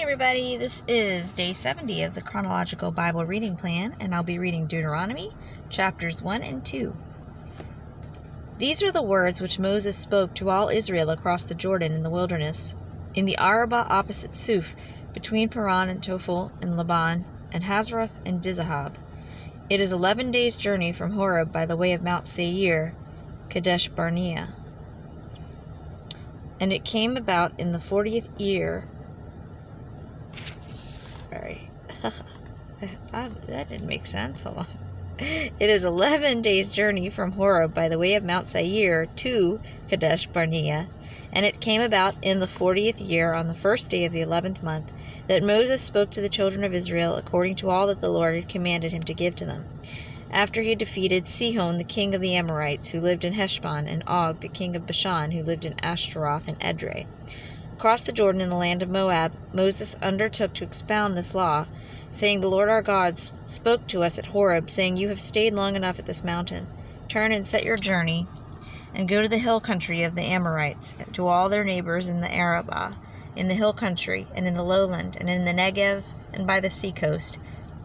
everybody, this is day 70 of the Chronological Bible Reading Plan, and I'll be reading Deuteronomy, chapters 1 and 2. These are the words which Moses spoke to all Israel across the Jordan in the wilderness, in the Arabah opposite Suf, between Paran and Tophel and Laban, and Hazarath and Dizahab. It is 11 days' journey from Horeb by the way of Mount Seir, Kadesh Barnea. And it came about in the 40th year. Sorry. That didn't make sense. Hold on. It is 11 days' journey from Horeb by the way of Mount Seir to Kadesh Barnea. And it came about in the 40th year, on the first day of the 11th month, that Moses spoke to the children of Israel according to all that the Lord had commanded him to give to them, after he had defeated Sihon the king of the Amorites, who lived in Heshbon, and Og the king of Bashan, who lived in Ashtaroth and Edrei. Across the Jordan in the land of Moab, Moses undertook to expound this law, saying, The Lord our God spoke to us at Horeb, saying, You have stayed long enough at this mountain. Turn and set your journey, and go to the hill country of the Amorites, and to all their neighbors in the Arabah, in the hill country, and in the lowland, and in the Negev, and by the sea coast,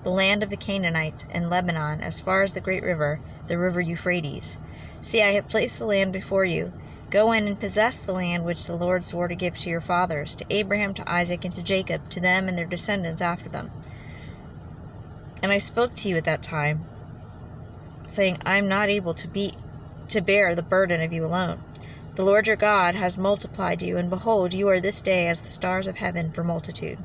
the land of the Canaanites, and Lebanon, as far as the great river, the river Euphrates. See, I have placed the land before you. Go in and possess the land which the Lord swore to give to your fathers, to Abraham, to Isaac, and to Jacob, to them and their descendants after them. And I spoke to you at that time, saying, I am not able to bear the burden of you alone. The Lord your God has multiplied you, and behold, you are this day as the stars of heaven for multitude.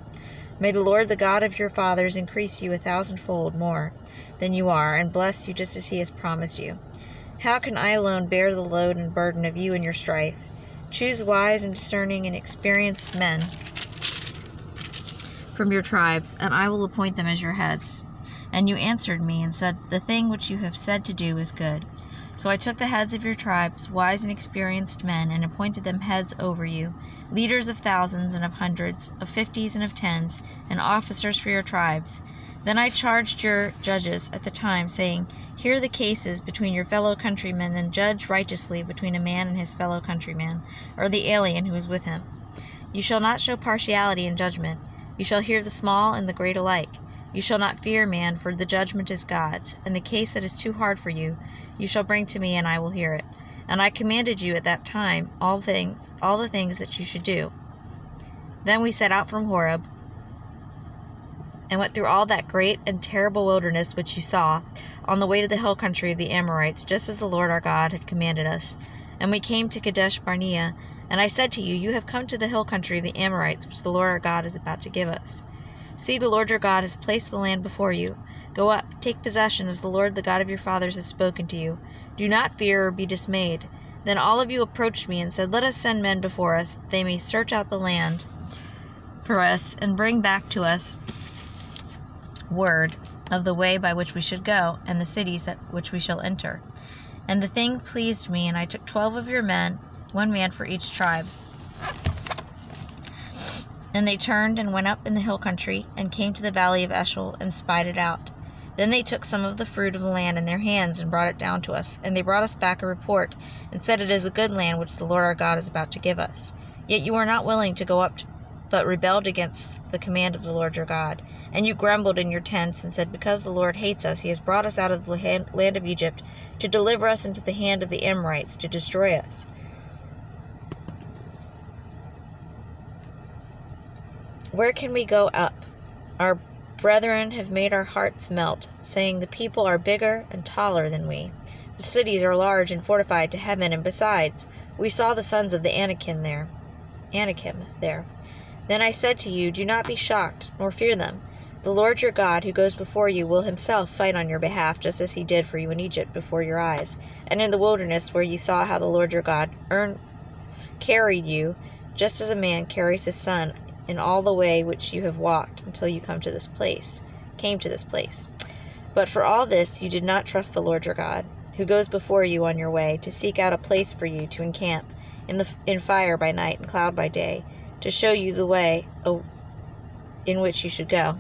May the Lord, the God of your fathers, increase you 1,000-fold more than you are, and bless you just as he has promised you. How can I alone bear the load and burden of you and your strife? Choose wise and discerning and experienced men from your tribes, and I will appoint them as your heads. And you answered me and said, The thing which you have said to do is good. So I took the heads of your tribes, wise and experienced men, and appointed them heads over you, leaders of thousands and of hundreds, of 50s and of 10s, and officers for your tribes. Then I charged your judges at the time, saying, Hear the cases between your fellow countrymen, and judge righteously between a man and his fellow countryman, or the alien who is with him. You shall not show partiality in judgment. You shall hear the small and the great alike. You shall not fear man, for the judgment is God's, and the case that is too hard for you, you shall bring to me, and I will hear it. And I commanded you at that time all the things that you should do. Then we set out from Horeb, and went through all that great and terrible wilderness which you saw, on the way to the hill country of the Amorites, just as the Lord our God had commanded us. And we came to Kadesh Barnea, and I said to you, You have come to the hill country of the Amorites, which the Lord our God is about to give us. See, the Lord your God has placed the land before you. Go up, take possession, as the Lord the God of your fathers has spoken to you. Do not fear or be dismayed. Then all of you approached me and said, Let us send men before us, that they may search out the land for us, and bring back to us word of the way by which we should go, and the cities which we shall enter. And the thing pleased me, and I took 12 of your men, 1 man for each tribe. And they turned and went up in the hill country, and came to the valley of Eshcol, and spied it out. Then they took some of the fruit of the land in their hands, and brought it down to us. And they brought us back a report, and said, It is a good land which the Lord our God is about to give us. Yet you are not willing to go up, but rebelled against the command of the Lord your God. And you grumbled in your tents, and said, Because the Lord hates us, he has brought us out of the land of Egypt, to deliver us into the hand of the Amorites, to destroy us. Where can we go up? Our brethren have made our hearts melt, saying, The people are bigger and taller than we. The cities are large and fortified to heaven, and besides, we saw the sons of the Anakim there. Then I said to you, Do not be shocked, nor fear them. The Lord your God, who goes before you, will himself fight on your behalf, just as he did for you in Egypt before your eyes, and in the wilderness, where you saw how the Lord your God carried you, just as a man carries his son, in all the way which you have walked, until you came to this place. But for all this you did not trust the Lord your God, who goes before you on your way, to seek out a place for you to encamp, in fire by night and cloud by day, to show you the way in which you should go.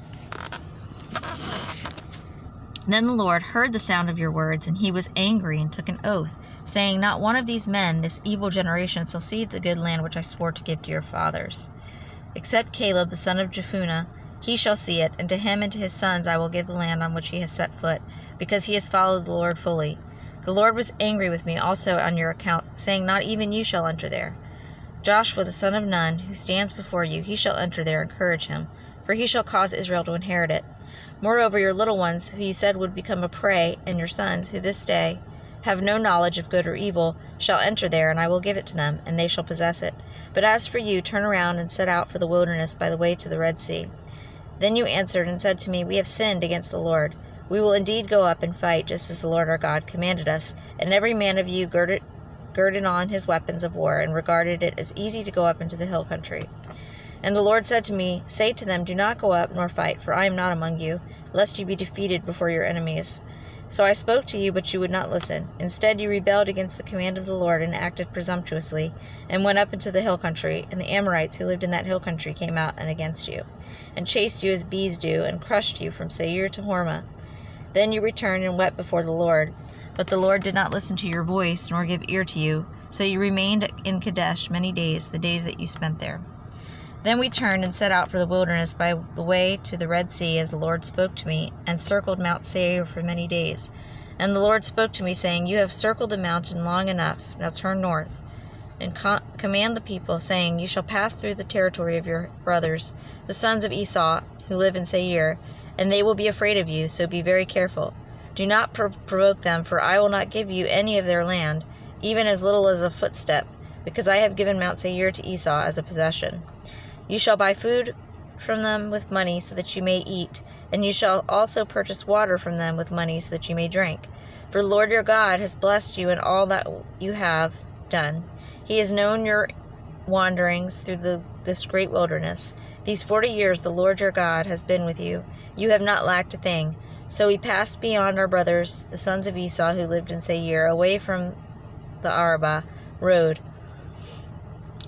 Then the Lord heard the sound of your words, and he was angry, and took an oath, saying, Not one of these men, this evil generation, shall see the good land which I swore to give to your fathers. except Caleb the son of Jephunneh. He shall see it, and to him and to his sons I will give the land on which he has set foot, because he has followed the Lord fully. The Lord was angry with me also on your account, saying, Not even you shall enter there. Joshua the son of Nun, who stands before you, he shall enter there. Encourage him, for he shall cause Israel to inherit it. Moreover, your little ones, who you said would become a prey, and your sons, who this day have no knowledge of good or evil, shall enter there, and I will give it to them, and they shall possess it. But as for you, turn around and set out for the wilderness by the way to the Red Sea. Then you answered and said to me, We have sinned against the Lord. We will indeed go up and fight, just as the Lord our God commanded us. And every man of you girded on his weapons of war, and regarded it as easy to go up into the hill country. And the Lord said to me, Say to them, Do not go up nor fight, for I am not among you, lest you be defeated before your enemies. So I spoke to you, but you would not listen. Instead you rebelled against the command of the Lord, and acted presumptuously, and went up into the hill country. And the Amorites who lived in that hill country came out and against you, and chased you as bees do, and crushed you from Seir to Hormah. Then you returned and wept before the Lord. But the Lord did not listen to your voice, nor give ear to you. So you remained in Kadesh many days, the days that you spent there. Then we turned and set out for the wilderness by the way to the Red Sea, as the Lord spoke to me, and circled Mount Seir for many days. And the Lord spoke to me, saying, You have circled the mountain long enough. Now turn north, and command the people, saying, You shall pass through the territory of your brothers, the sons of Esau, who live in Seir, and they will be afraid of you, so be very careful. Do not provoke them, for I will not give you any of their land, even as little as a footstep, because I have given Mount Seir to Esau as a possession. You shall buy food from them with money, so that you may eat, and you shall also purchase water from them with money, so that you may drink. For the Lord your God has blessed you in all that you have done. He has known your wanderings through this great wilderness. These 40 years the Lord your God has been with you. You have not lacked a thing. So we passed beyond our brothers, the sons of Esau, who lived in Seir, away from the Arabah road,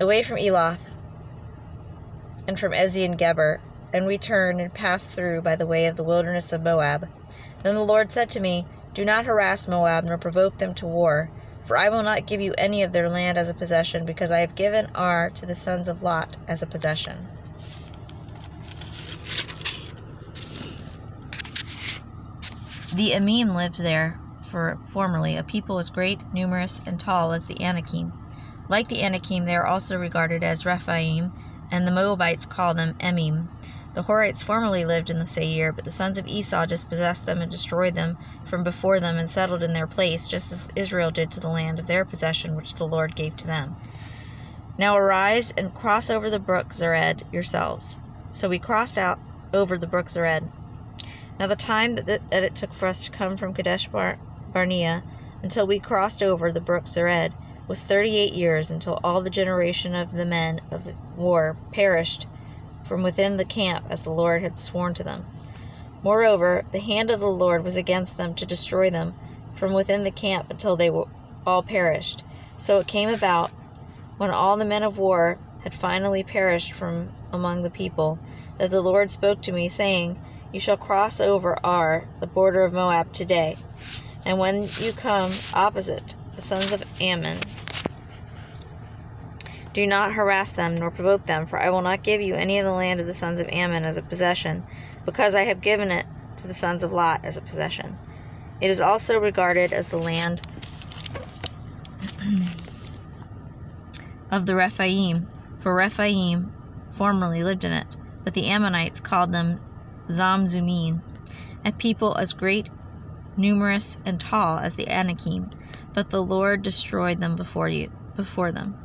away from Eloth, and from Ezion-Geber, and we turned and passed through by the way of the wilderness of Moab. Then the Lord said to me, Do not harass Moab, nor provoke them to war, for I will not give you any of their land as a possession, because I have given Ar to the sons of Lot as a possession. The Emim lived there formerly, a people as great, numerous, and tall as the Anakim. Like the Anakim, they are also regarded as Rephaim, and the Moabites call them Emim. The Horites formerly lived in the Seir, but the sons of Esau dispossessed them and destroyed them from before them, and settled in their place, just as Israel did to the land of their possession, which the Lord gave to them. Now arise and cross over the brook Zered yourselves. So we crossed out over the brook Zered. Now the time that it took for us to come from Kadesh Barnea until we crossed over the brook Zered was 38 years, until all the generation of the men of war perished from within the camp, as the Lord had sworn to them. Moreover, the hand of the Lord was against them to destroy them from within the camp until they were all perished. So it came about, when all the men of war had finally perished from among the people, that the Lord spoke to me, saying, You shall cross over Ar, the border of Moab, today. And when you come opposite the sons of Ammon, do not harass them nor provoke them, for I will not give you any of the land of the sons of Ammon as a possession, because I have given it to the sons of Lot as a possession. It is also regarded as the land of the Rephaim, for Rephaim formerly lived in it, but the Ammonites called them Zamzummim, a people as great, numerous, and tall as the Anakim. But the Lord destroyed them before them,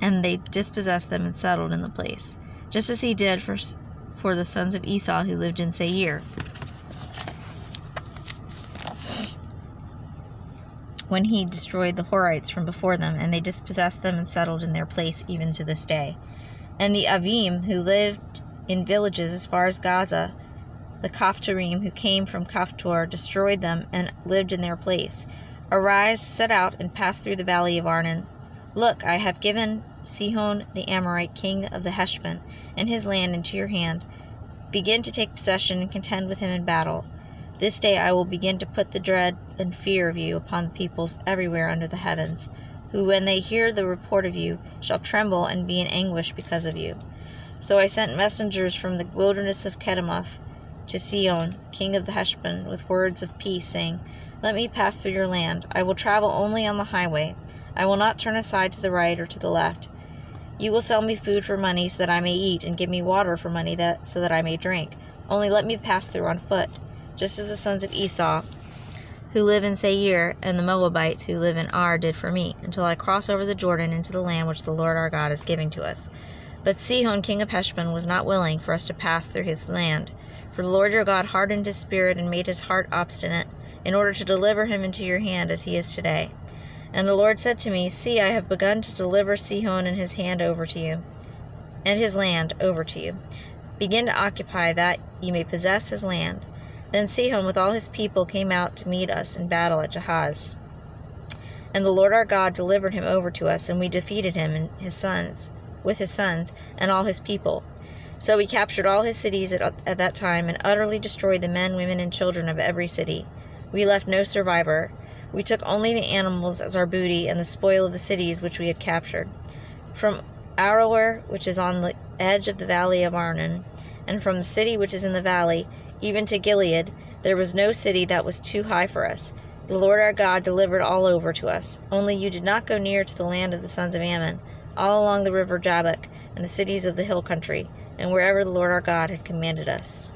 and they dispossessed them and settled in the place, just as he did for the sons of Esau who lived in Seir, when he destroyed the Horites from before them, and they dispossessed them and settled in their place even to this day. And the Avim who lived in villages as far as Gaza, the Kaphtorim who came from Kaphtor, destroyed them and lived in their place. Arise, set out, and pass through the valley of Arnon. Look, I have given Sihon the Amorite, king of the Heshbon, and his land into your hand. Begin to take possession and contend with him in battle. This day I will begin to put the dread and fear of you upon the peoples everywhere under the heavens, who, when they hear the report of you, shall tremble and be in anguish because of you. So I sent messengers from the wilderness of Kedemoth to Sihon, king of the Heshbon, with words of peace, saying, Let me pass through your land. I will travel only on the highway. I will not turn aside to the right or to the left. You will sell me food for money so that I may eat, and give me water for money so that I may drink. Only let me pass through on foot, just as the sons of Esau, who live in Seir, and the Moabites who live in Ar did for me, until I cross over the Jordan into the land which the Lord our God is giving to us. But Sihon, king of Heshbon, was not willing for us to pass through his land. For the Lord your God hardened his spirit and made his heart obstinate, in order to deliver him into your hand as he is today. And the Lord said to me, See, I have begun to deliver Sihon and his hand over to you, and his land over to you. Begin to occupy that you may possess his land. Then Sihon with all his people came out to meet us in battle at Jahaz. And the Lord our God delivered him over to us, and we defeated him and his sons, with his sons, and all his people. So we captured all his cities at that time, and utterly destroyed the men, women, and children of every city. We left no survivor. We took only the animals as our booty, and the spoil of the cities which we had captured. From Aroer, which is on the edge of the valley of Arnon, and from the city which is in the valley, even to Gilead, there was no city that was too high for us. The Lord our God delivered all over to us. Only you did not go near to the land of the sons of Ammon, all along the river Jabbok, and the cities of the hill country, and wherever the Lord our God had commanded us.